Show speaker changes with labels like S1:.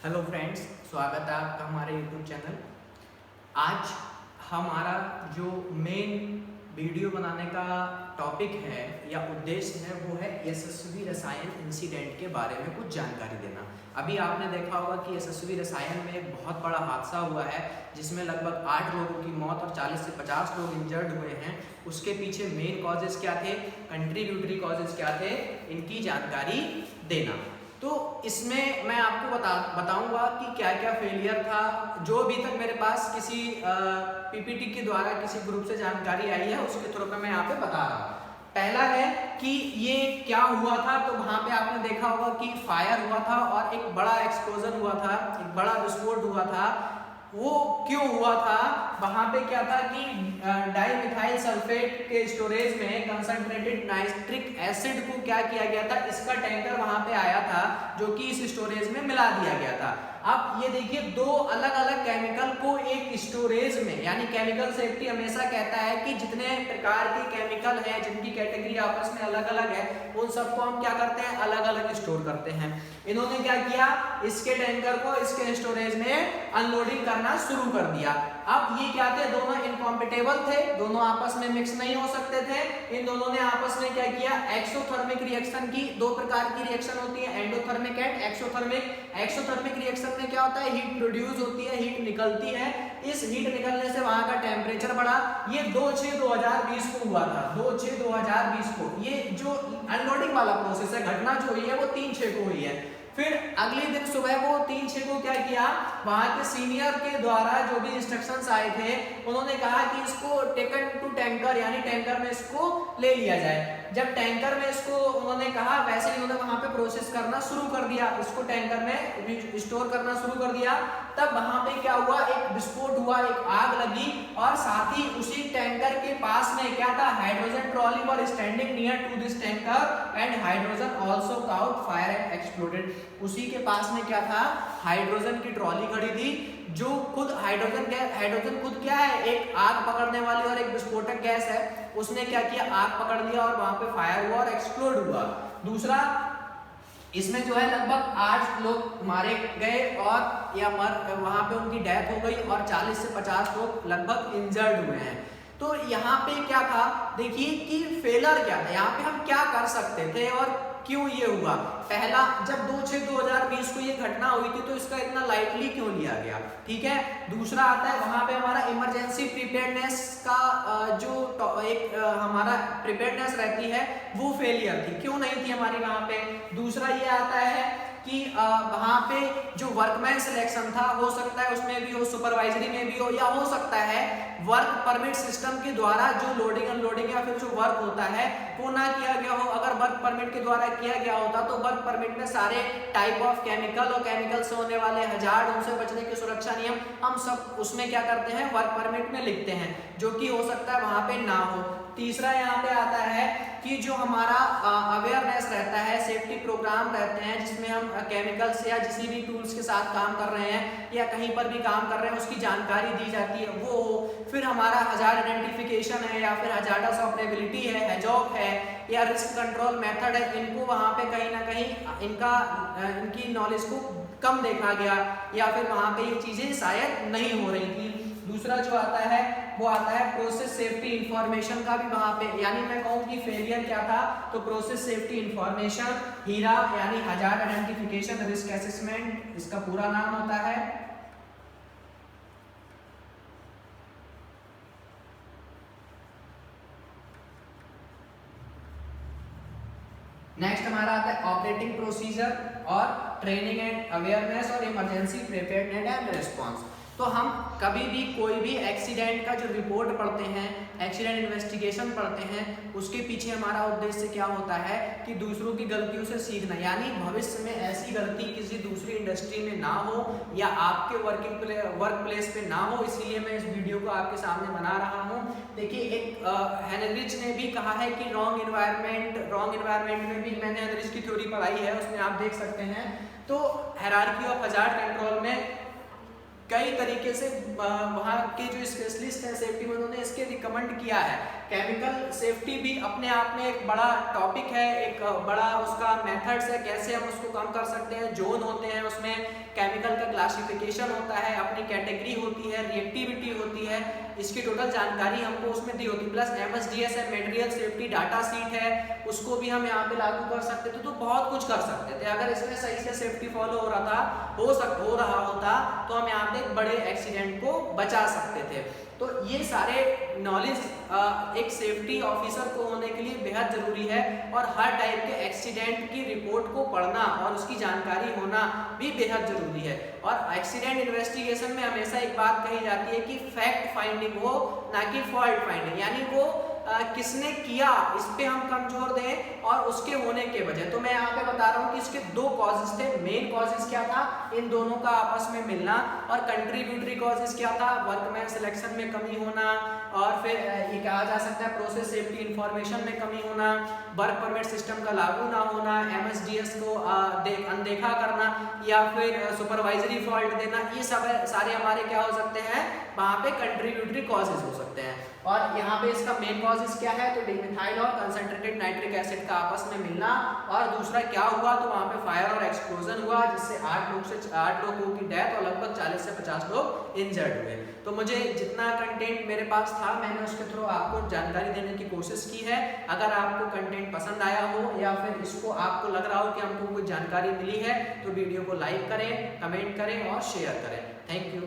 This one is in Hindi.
S1: हेलो फ्रेंड्स, स्वागत है आपका हमारे यूट्यूब चैनल। आज हमारा जो मेन वीडियो बनाने का टॉपिक है या उद्देश्य है वो है यशस्वी रसायन इंसिडेंट के बारे में कुछ जानकारी देना। अभी आपने देखा होगा कि यशस्वी रसायन में एक बहुत बड़ा हादसा हुआ है जिसमें लगभग 8 लोगों की मौत और 40 से 50 लोग इंजर्ड हुए हैं। उसके पीछे मेन कॉजेज क्या थे, कंट्रीब्यूटरी कॉजेज क्या थे, इनकी जानकारी देना। तो इसमें मैं आपको बताऊंगा कि क्या क्या फेलियर था, जो अभी तक मेरे पास किसी पीपीटी के द्वारा किसी ग्रुप से जानकारी आई है उसके थ्रू पे मैं यहाँ पे बता रहा हूँ। पहला है कि ये क्या हुआ था, तो वहाँ पे आपने देखा होगा कि फायर हुआ था और एक बड़ा एक्सप्लोजन हुआ था, एक बड़ा विस्फोट हुआ था। वो क्यों हुआ था, वहां पे क्या था कि डाइमिथाइल सल्फेट के स्टोरेज में कंसंट्रेटेड नाइट्रिक एसिड को क्या किया गया था, इसका टैंकर वहां पे आया था जो कि इस स्टोरेज में मिला दिया गया था। अब ये देखिए, दो अलग अलग केमिकल को एक स्टोरेज में, यानी केमिकल सेफ्टी हमेशा कहता है कि जितने प्रकार के केमिकल हैं जिनकी कैटेगरी आपस में अलग अलग है उन सबको हम क्या करते हैं, अलग अलग स्टोर करते हैं। इन्होंने क्या किया, इसके टैंकर को इसके स्टोरेज में अनलोडिंग करना शुरू कर दिया। अब ये क्या थे, दोनों इनकॉम्पिटेबल थे, दोनों आपस में मिक्स नहीं हो सकते थे। इन दोनों ने आपस में क्या किया, एक्सोथर्मिक रिएक्शन की। दो प्रकार की रिएक्शन होती है, endothermic and exothermic. Exothermic reaction में क्या होता है, हीट प्रोड्यूस होती है, हीट निकलती है। इस हीट निकलने से वहां का टेम्परेचर बढ़ा। ये 2/6/2020 को हुआ था, 2/6/2020 को। ये जो अनलोडिंग वाला प्रोसेस है, घटना जो हुई है वो 3/6 को हुई है। फिर अगले दिन सुबह वो 3/6 को क्या किया, वहां के सीनियर के द्वारा जो भी इंस्ट्रक्शंस आए थे उन्होंने कहा कि इसको टेकन टू टैंकर, यानी टैंकर में इसको ले लिया जाए। जब टैंकर में इसको उन्होंने कहा, वैसे ही उन्होंने वहां पे प्रोसेस करना शुरू कर दिया, इसको टैंकर में स्टोर करना शुरू कर दिया। तब वहां पे क्या हुआ, एक विस्फोट हुआ, एक आग लगी और साथ ही उसी टैंकर के पास में क्या था, hydrogen trolley were standing near to this tanker and hydrogen also caught fire and exploded. उसी के पास में क्या था, हाइड्रोजन की ट्रॉली खड़ी थी जो खुद हाइड्रोजन खुद क्या है, एक आग पकड़ने वाली और एक विस्फोटक गैस है। उसने क्या किया, आग पकड़ लिया और वहां पे फायर हुआ और एक्सप्लोड हुआ। दूसरा, इसमें जो है लगभग 8 लोग मारे गए और या वहां पे उनकी डेथ हो गई और 40 से 50 लोग लगभग इंजर्ड हुए हैं। तो यहाँ पे क्या था, देखिए कि फेलर क्या था, यहाँ पे हम क्या कर सकते थे और क्यों ये हुआ। पहला, जब 2/6/2020 को ये घटना हुई थी तो इसका इतना लाइटली क्यों लिया गया, ठीक है। दूसरा आता है, वहां पे हमारा इमरजेंसी प्रिपेयर्डनेस का जो एक हमारा प्रिपेयर्डनेस रहती है वो फेलियर थी, क्यों नहीं थी हमारी वहां पे। दूसरा ये आता है कि वहां पे जो वर्कमैन सिलेक्शन था, हो सकता है उसमें भी हो, सुपरवाइजरी में भी हो, या हो सकता है वर्क परमिट सिस्टम के द्वारा जो लोडिंग अनलोडिंग या फिर जो वर्क होता है वो ना किया गया हो। अगर वर्क परमिट के द्वारा किया गया होता तो वर्क परमिट में सारे टाइप ऑफ केमिकल और केमिकल से होने वाले हजार्ड, उनसे बचने के सुरक्षा नियम हम सब उसमें क्या करते हैं, वर्क परमिट में लिखते हैं, जो कि हो सकता है वहां पे ना हो। तीसरा यहाँ पे आता है कि जो हमारा अवेयरनेस रहता है, सेफ्टी प्रोग्राम रहते हैं जिसमें हम केमिकल्स या किसी भी टूल्स के साथ काम कर रहे हैं या कहीं पर भी काम कर रहे हैं उसकी जानकारी दी जाती है, वो हो। फिर हमारा हजार्ड आइडेंटिफिकेशन है या फिर हजार्डस ऑपरेबिलिटी है, हैजॉक है या रिस्क कंट्रोल मेथड है, इनको वहां पे कहीं ना कहीं इनकी नॉलेज को कम देखा गया या फिर वहां पे ये चीजें शायद नहीं हो रही थी। दूसरा जो आता है वो आता है प्रोसेस सेफ्टी इंफॉर्मेशन का भी वहां पे, यानी मैं कहूँ कि फेलियर क्या था, तो प्रोसेस सेफ्टी इंफॉर्मेशन, हीरा यानी हजार्ड आइडेंटिफिकेशन रिस्क असेसमेंट इसका पूरा नाम होता है। नेक्स्ट हमारा आता है ऑपरेटिंग प्रोसीजर और ट्रेनिंग एंड अवेयरनेस और इमरजेंसी प्रिपेयर्डनेस एंड रिस्पांस। तो हम कभी भी कोई भी एक्सीडेंट का जो रिपोर्ट पढ़ते हैं, एक्सीडेंट इन्वेस्टिगेशन पढ़ते हैं, उसके पीछे हमारा उद्देश्य क्या होता है कि दूसरों की गलतियों से सीखना, यानी भविष्य में ऐसी गलती किसी दूसरी इंडस्ट्री में ना हो या आपके वर्क प्लेस पे ना हो। इसीलिए मैं इस वीडियो को आपके सामने बना रहा हूँ। देखिए, एक हेनरिच ने भी कहा है कि रॉन्ग इन्वायरमेंट में भी, मैंने हेनरिच की थ्योरी पढ़ाई है, उसमें आप देख सकते हैं। तो हायरार्की ऑफ हजार्ड कंट्रोल में कई तरीके से वहाँ के जो स्पेशलिस्ट हैं सेफ्टी में उन्होंने इसके रिकमेंड किया है। केमिकल सेफ्टी भी अपने आप में एक बड़ा टॉपिक है, एक बड़ा उसका मेथड्स है कैसे हम उसको कम कर सकते हैं। जोन होते हैं, उसमें केमिकल का क्लासिफिकेशन होता है, अपनी कैटेगरी होती है, रिएक्टिविटी होती है, इसकी टोटल जानकारी हमको उसमें दी होती है। प्लस MSDS है, मटेरियल सेफ्टी डाटा सीट है, उसको भी हम यहाँ पे लागू कर सकते थे। तो बहुत कुछ कर सकते थे अगर इसमें सही से सेफ्टी फॉलो हो रहा था, हो रहा होता, तो हम यहाँ पे एक बड़े एक्सीडेंट को बचा सकते थे। तो ये सारे नॉलेज एक सेफ्टी ऑफिसर को होने के लिए बेहद जरूरी है, और हर टाइप के एक्सीडेंट की रिपोर्ट को पढ़ना और उसकी जानकारी होना भी बेहद जरूरी है। और एक्सीडेंट इन्वेस्टिगेशन में हमेशा एक बात कही जाती है कि फैक्ट फाइंडिंग हो, ना कि फॉल्ट फाइंडिंग, यानी वो किसने किया इस पे हम कमजोर दें और उसके होने के वजह। तो मैं यहाँ पे बता रहा हूँ कि इसके दो कॉजेस थे। मेन कॉजेस क्या था, इन दोनों का आपस में मिलना, और कंट्रीब्यूटरी कॉजेस क्या था, वर्कमैन सिलेक्शन में कमी होना, और फिर ये कहा जा सकता है प्रोसेस सेफ्टी इंफॉर्मेशन में कमी होना, वर्क परमिट सिस्टम का लागू ना होना, MSDS को अनदेखा करना, या फिर सुपरवाइजरी फॉल्ट देना। ये सब सारे हमारे क्या हो सकते हैं, वहाँ पे कंट्रीब्यूटरी कॉजेस हो सकते हैं। और यहाँ पे इसका मेन कॉजेस क्या है, तो डिमिथाइल और कंसंट्रेटेड नाइट्रिक एसिड का आपस में मिलना, और दूसरा क्या हुआ, तो वहाँ पे फायर और एक्सप्लोजन हुआ जिससे 8 लोगों की डेथ और लगभग 40 से 50 लोग इंजर्ड हुए। तो मुझे जितना कंटेंट मेरे पास था मैंने उसके थ्रू आपको जानकारी देने की कोशिश की है। अगर आपको कंटेंट पसंद आया हो या फिर इसको आपको लग रहा हो कि हमको कुछ जानकारी मिली है, तो वीडियो को लाइक करें, कमेंट करें और शेयर करें। Thank you.